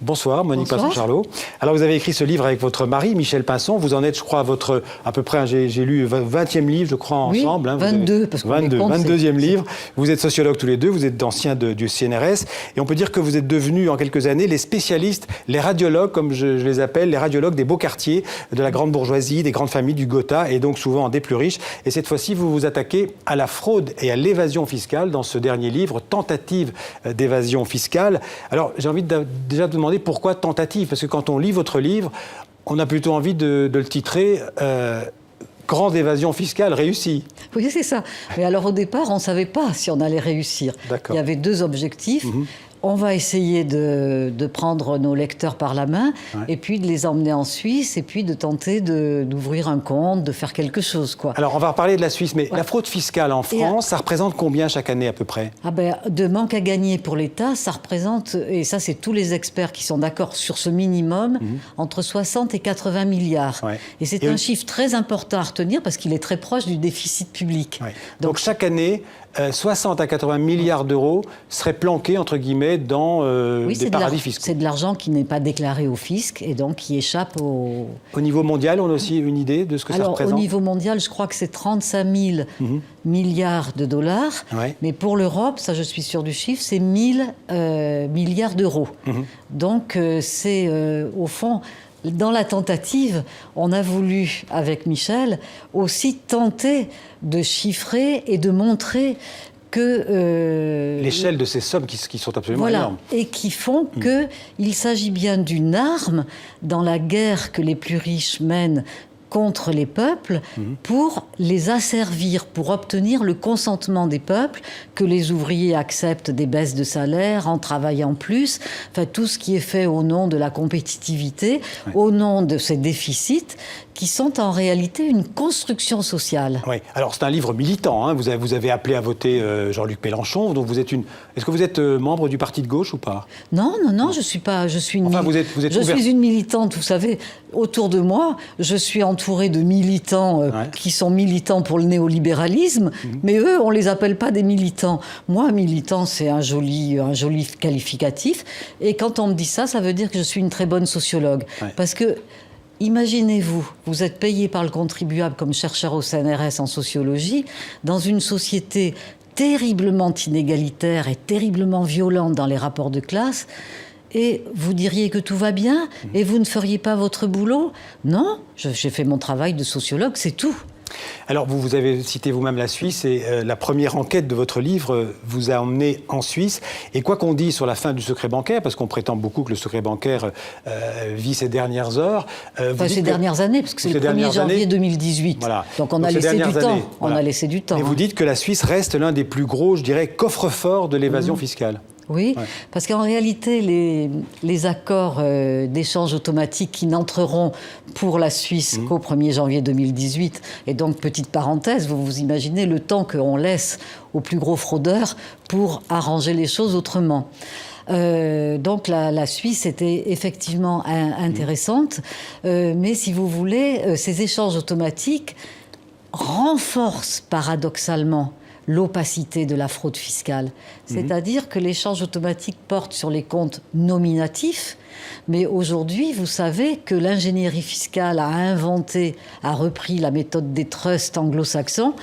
Bonsoir, Monique Bonsoir. Pinson-Charlot. Alors, vous avez écrit ce livre avec votre mari, Michel Pinson. Vous en êtes, je crois, à votre, à peu près, j'ai lu 20e livre, je crois, ensemble. Oui, 22, parce qu'on 22e livre. Vous êtes sociologues tous les deux, vous êtes anciens du CNRS. Et on peut dire que vous êtes devenus, en quelques années, les spécialistes, les radiologues, comme je les appelle, les radiologues des beaux quartiers, de la grande bourgeoisie, des grandes familles du Gotha, et donc souvent des plus riches. Et cette fois-ci, vous vous attaquez à la fraude et à l'évasion fiscale dans ce dernier livre, Tentative d'évasion fiscale. Alors, j'ai envie déjà de vous demander pourquoi tentative, parce que quand on lit votre livre, on a plutôt envie de le titrer Grande évasion fiscale réussie. Oui, c'est ça. Mais alors au départ, on ne savait pas si on allait réussir. D'accord. Il y avait deux objectifs. On va essayer de prendre nos lecteurs par la main, et puis de les emmener en Suisse, et puis de tenter d'ouvrir un compte, de faire quelque chose, quoi. Alors, on va reparler de la Suisse, mais la fraude fiscale en France, ça représente combien chaque année à peu près? De manque à gagner pour l'État, ça représente, et ça c'est tous les experts qui sont d'accord sur ce minimum, entre 60 et 80 milliards. Et c'est un chiffre très important à retenir parce qu'il est très proche du déficit public. Donc chaque année, 60 à 80 milliards d'euros seraient planqués, entre guillemets, dans des paradis fiscaux. C'est de l'argent qui n'est pas déclaré au fisc et donc qui échappe au... Au niveau mondial, on a aussi une idée de ce que ça représente? Au niveau mondial, je crois que c'est 35 000 milliards de dollars. Mais pour l'Europe, ça je suis sûre du chiffre, c'est 1000 milliards d'euros. Donc c'est au fond... Dans la tentative, on a voulu, avec Michel, aussi tenter de chiffrer et de montrer que... l'échelle de ces sommes qui sont absolument énormes. Et qui font qu'il s'agit bien d'une arme dans la guerre que les plus riches mènent contre les peuples pour les asservir, pour obtenir le consentement des peuples, que les ouvriers acceptent des baisses de salaire en travaillant plus, enfin tout ce qui est fait au nom de la compétitivité, au nom de ces déficits qui sont en réalité une construction sociale. Oui, alors c'est un livre militant, hein. Vous avez appelé à voter Jean-Luc Mélenchon, donc vous êtes Est-ce que vous êtes membre du parti de gauche ou pas? Non, je suis pas. Je suis une. Enfin, je suis une militante. Vous savez, autour de moi, je suis entourée de militants qui sont militants pour le néolibéralisme, mais eux, on les appelle pas des militants. Moi, militant, c'est un joli qualificatif. Et quand on me dit ça, ça veut dire que je suis une très bonne sociologue, parce que. Imaginez-vous, vous êtes payé par le contribuable comme chercheur au CNRS en sociologie, dans une société terriblement inégalitaire et terriblement violente dans les rapports de classe, et vous diriez que tout va bien, et vous ne feriez pas votre boulot? Non, j'ai fait mon travail de sociologue, c'est tout. Alors, vous avez cité vous-même la Suisse, et la première enquête de votre livre vous a emmené en Suisse. Et quoi qu'on dise sur la fin du secret bancaire, parce qu'on prétend beaucoup que le secret bancaire vit ses dernières heures... ces dernières années, parce que c'est le 1er janvier 2018. Voilà. Donc on a laissé du temps. On a laissé du temps. Et vous dites que la Suisse reste l'un des plus gros, je dirais, coffres-forts de l'évasion fiscale. Oui, parce qu'en réalité, les accords d'échange automatique qui n'entreront pour la Suisse qu'au 1er janvier 2018, et donc, petite parenthèse, vous imaginez le temps qu'on laisse aux plus gros fraudeurs pour arranger les choses autrement. Donc la Suisse était effectivement intéressante, mais si vous voulez, ces échanges automatiques renforcent paradoxalement l'opacité de la fraude fiscale. C'est-à-dire que l'échange automatique porte sur les comptes nominatifs, mais aujourd'hui, vous savez que l'ingénierie fiscale a repris la méthode des trusts anglo-saxons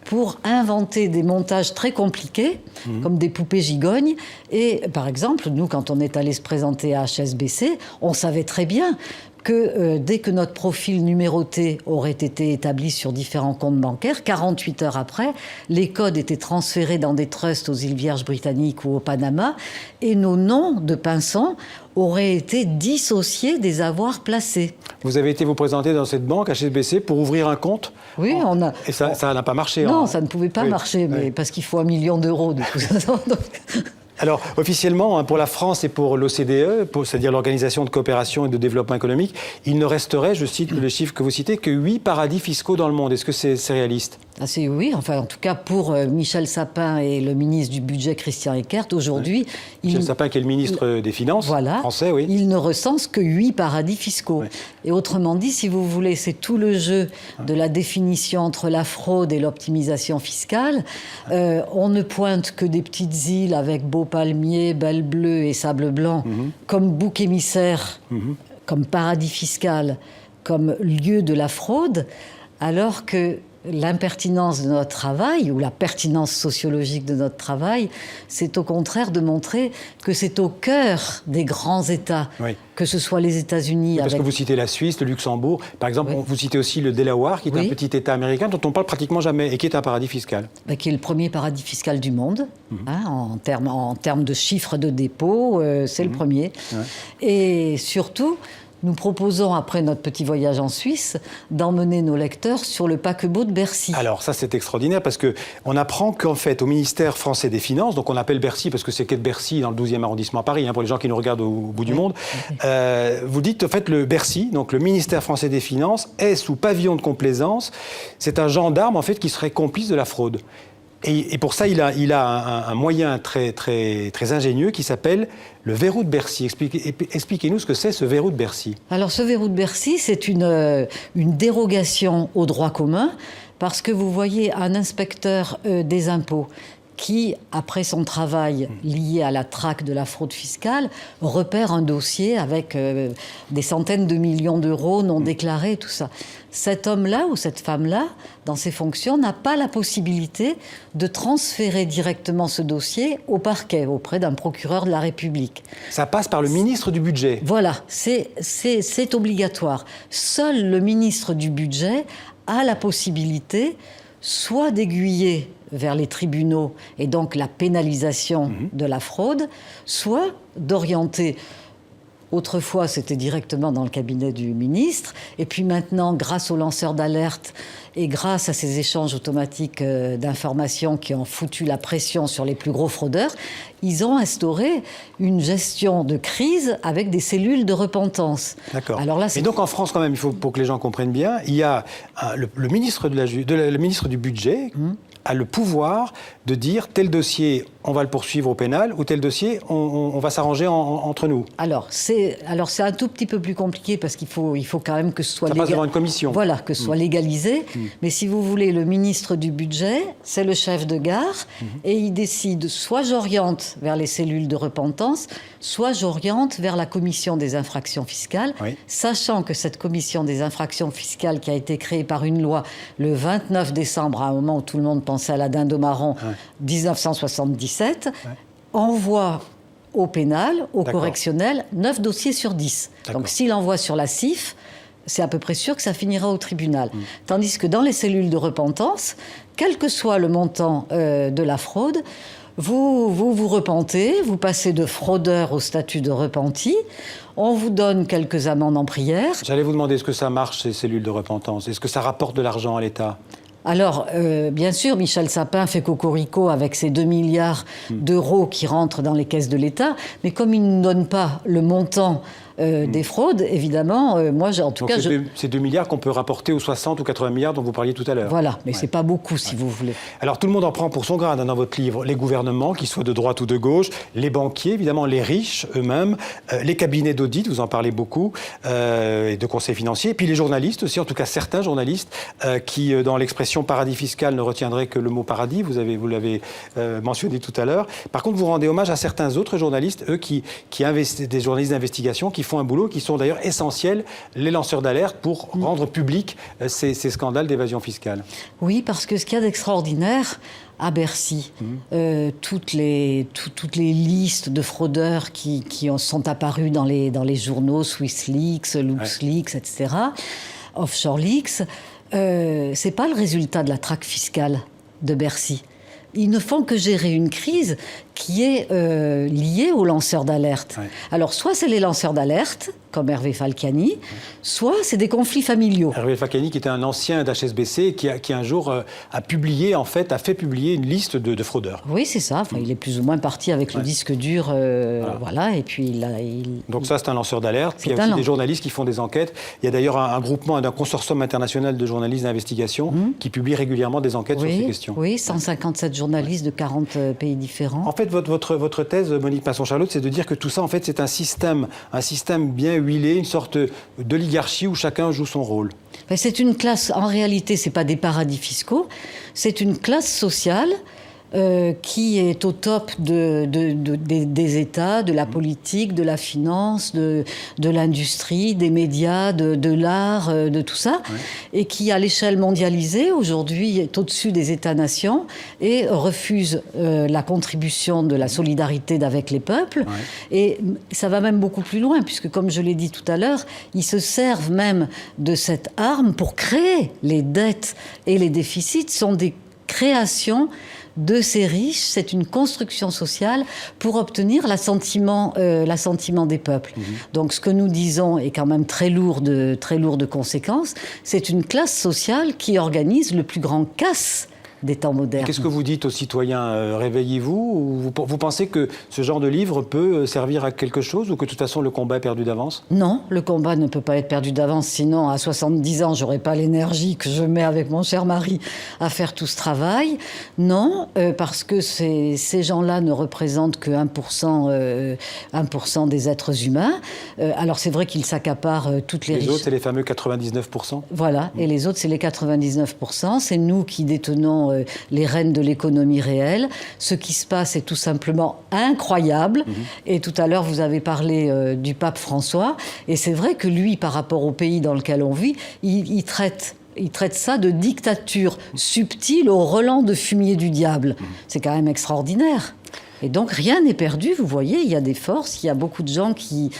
pour inventer des montages très compliqués, comme des poupées gigognes. Et par exemple, nous, quand on est allé se présenter à HSBC, on savait très bien que dès que notre profil numéroté aurait été établi sur différents comptes bancaires, 48 heures après, les codes étaient transférés dans des trusts aux îles Vierges britanniques ou au Panama, et nos noms de Pinson auraient été dissociés des avoirs placés. Vous avez été vous présenter dans cette banque, HSBC, pour ouvrir un compte? Oui, on a... Et ça n'a pas marché? Non, ça ne pouvait pas marcher, mais parce qu'il faut 1 million d'euros de tout ça. Alors, officiellement, pour la France et pour l'OCDE, c'est-à-dire l'Organisation de coopération et de développement économique, il ne resterait, je cite le chiffre que vous citez, que 8 paradis fiscaux dans le monde. Est-ce que c'est réaliste? Oui, enfin, en tout cas, pour Michel Sapin et le ministre du Budget, Christian Eckert, aujourd'hui... Michel Sapin, qui est le ministre des Finances français, oui. Il ne recense que 8 paradis fiscaux. Et autrement dit, si vous voulez, c'est tout le jeu de la définition entre la fraude et l'optimisation fiscale. On ne pointe que des petites îles avec beau palmiers, belle bleue et sable blanc comme bouc émissaire, comme paradis fiscal, comme lieu de la fraude, alors que l'impertinence de notre travail, ou la pertinence sociologique de notre travail, c'est au contraire de montrer que c'est au cœur des grands États, que ce soit les États-Unis... Parce que vous citez la Suisse, le Luxembourg, par exemple, vous citez aussi le Delaware, qui est un petit État américain dont on parle pratiquement jamais, et qui est un paradis fiscal. Qui est le premier paradis fiscal du monde, en termes de chiffres de dépôt, c'est le premier. Et surtout... Nous proposons, après notre petit voyage en Suisse, d'emmener nos lecteurs sur le paquebot de Bercy. Alors ça, c'est extraordinaire parce qu'on apprend qu'en fait, au ministère français des Finances, donc on appelle Bercy parce que c'est quai de Bercy dans le 12e arrondissement à Paris, pour les gens qui nous regardent au bout du monde, vous dites, en fait, le Bercy, donc le ministère français des Finances, est sous pavillon de complaisance. C'est un gendarme, en fait, qui serait complice de la fraude. Et pour ça, il a un moyen très, très, très ingénieux qui s'appelle le verrou de Bercy. Expliquez-nous ce que c'est, ce verrou de Bercy. Alors, ce verrou de Bercy, c'est une dérogation au droit commun, parce que vous voyez un inspecteur des impôts qui, après son travail lié à la traque de la fraude fiscale, repère un dossier avec des centaines de millions d'euros non déclarés, tout ça. Cet homme-là ou cette femme-là, dans ses fonctions, n'a pas la possibilité de transférer directement ce dossier au parquet, auprès d'un procureur de la République. Ça passe par le ministre du Budget. Voilà, c'est obligatoire. Seul le ministre du Budget a la possibilité soit d'aiguiller vers les tribunaux et donc la pénalisation de la fraude, soit d'orienter. Autrefois, c'était directement dans le cabinet du ministre. Et puis maintenant, grâce aux lanceurs d'alerte et grâce à ces échanges automatiques d'informations qui ont foutu la pression sur les plus gros fraudeurs, ils ont instauré une gestion de crise avec des cellules de repentance. D'accord. Alors là, et donc en France, quand même, il faut, pour que les gens comprennent bien, il y a le ministre le ministre du Budget a le pouvoir de dire tel dossier, on va le poursuivre au pénal, ou tel dossier, on va s'arranger entre nous. Alors c'est un tout petit peu plus compliqué parce qu'il faut quand même que ce soit... Ça passe devant une commission. Voilà, que ce soit légalisé. Mais si vous voulez, le ministre du Budget, c'est le chef de gare, et il décide, soit j'oriente vers les cellules de repentance, soit j'oriente vers la commission des infractions fiscales, sachant que cette commission des infractions fiscales qui a été créée par une loi le 29 décembre, à un moment où tout le monde pensait à la dinde au marron, 1977, envoie au pénal, au correctionnel, 9 dossiers sur 10. Donc s'il envoie sur la CIF, c'est à peu près sûr que ça finira au tribunal. Tandis que dans les cellules de repentance, quel que soit le montant de la fraude, vous repentez, vous passez de fraudeur au statut de repenti, on vous donne quelques amendes en prière. J'allais vous demander, est-ce que ça marche, ces cellules de repentance? Est-ce que ça rapporte de l'argent à l'État? Alors, bien sûr, Michel Sapin fait cocorico avec ces 2 milliards d'euros qui rentrent dans les caisses de l'État, mais comme il ne donne pas le montant des fraudes, évidemment, moi, en tout cas... C'est 2 milliards qu'on peut rapporter aux 60 ou 80 milliards dont vous parliez tout à l'heure. Voilà, mais c'est pas beaucoup, si vous voulez. Alors, tout le monde en prend pour son grade dans votre livre. Les gouvernements, qu'ils soient de droite ou de gauche, les banquiers, évidemment, les riches eux-mêmes, les cabinets d'audit, vous en parlez beaucoup, et de conseils financiers, et puis les journalistes aussi, en tout cas certains journalistes, qui, dans l'expression paradis fiscal, ne retiendraient que le mot paradis, vous l'avez mentionné tout à l'heure. Par contre, vous rendez hommage à certains autres journalistes, eux, des journalistes d'investigation, qui font un boulot, qui sont d'ailleurs essentiels, les lanceurs d'alerte, pour rendre public ces scandales d'évasion fiscale. Oui, parce que ce qu'il y a d'extraordinaire à Bercy, toutes les listes de fraudeurs qui sont apparues dans les journaux, SwissLeaks, LuxLeaks, etc., Offshore Leaks, c'est pas le résultat de la traque fiscale de Bercy. Ils ne font que gérer une crise qui est liée aux lanceurs d'alerte. Alors, soit c'est les lanceurs d'alerte, comme Hervé Falciani, soit c'est des conflits familiaux. Hervé Falciani, qui était un ancien d'HSBC, qui un jour a fait publier une liste de fraudeurs. Oui, c'est ça. Enfin, il est plus ou moins parti avec le disque dur, voilà. Et puis Donc ça, c'est un lanceur d'alerte. Puis il y a aussi des journalistes qui font des enquêtes. Il y a d'ailleurs un groupement, un consortium international de journalistes d'investigation qui publie régulièrement des enquêtes sur ces questions. Oui, 157 journalistes de 40 pays différents. En fait, votre thèse, Monique Masson-Charlotte, c'est de dire que tout ça, en fait, c'est un système bien huilé, une sorte d'oligarchie où chacun joue son rôle. C'est une classe, en réalité, ce n'est pas des paradis fiscaux, c'est une classe sociale qui est au top des États, de la politique, de la finance, de l'industrie, des médias, de l'art, de tout ça, et qui, à l'échelle mondialisée, aujourd'hui, est au-dessus des États-nations et refuse la contribution de la solidarité avec les peuples. Et ça va même beaucoup plus loin, puisque, comme je l'ai dit tout à l'heure, ils se servent même de cette arme pour créer les dettes et les déficits. Sont des créations de ces riches, c'est une construction sociale pour obtenir l'assentiment des peuples. Donc ce que nous disons est quand même très lourd de conséquences. C'est une classe sociale qui organise le plus grand casse des temps modernes. Qu'est-ce que vous dites aux citoyens? Réveillez-vous, ou vous pensez que ce genre de livre peut servir à quelque chose, ou que de toute façon le combat est perdu d'avance? Non, le combat ne peut pas être perdu d'avance, sinon à 70 ans, j'aurais pas l'énergie que je mets avec mon cher mari à faire tout ce travail. Non, parce que ces gens-là ne représentent que 1% des êtres humains. Alors c'est vrai qu'ils s'accaparent toutes les richesses. Les autres, c'est les fameux 99%. Voilà, et les autres, c'est les 99%. C'est nous qui détenons les rênes de l'économie réelle. Ce qui se passe est tout simplement incroyable. Et tout à l'heure, vous avez parlé du pape François. Et c'est vrai que lui, par rapport au pays dans lequel on vit, il traite ça de dictature subtile au relent de fumier du diable. C'est quand même extraordinaire. Et donc, rien n'est perdu. Vous voyez, il y a des forces, il y a beaucoup de gens qui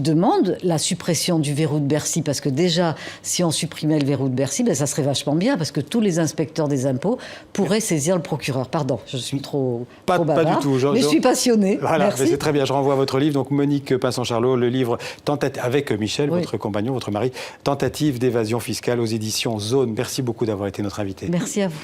demandent la suppression du verrou de Bercy, parce que déjà, si on supprimait le verrou de Bercy, ça serait vachement bien, parce que tous les inspecteurs des impôts pourraient saisir le procureur. Pardon, je suis trop bavarde, pas du tout. mais je suis passionnée. Voilà, merci. C'est très bien. Je renvoie à votre livre, donc Monique Pinson-Charlot, le livre avec Michel, votre compagnon, votre mari, Tentative d'évasion fiscale aux éditions Zone. Merci beaucoup d'avoir été notre invité. Merci à vous.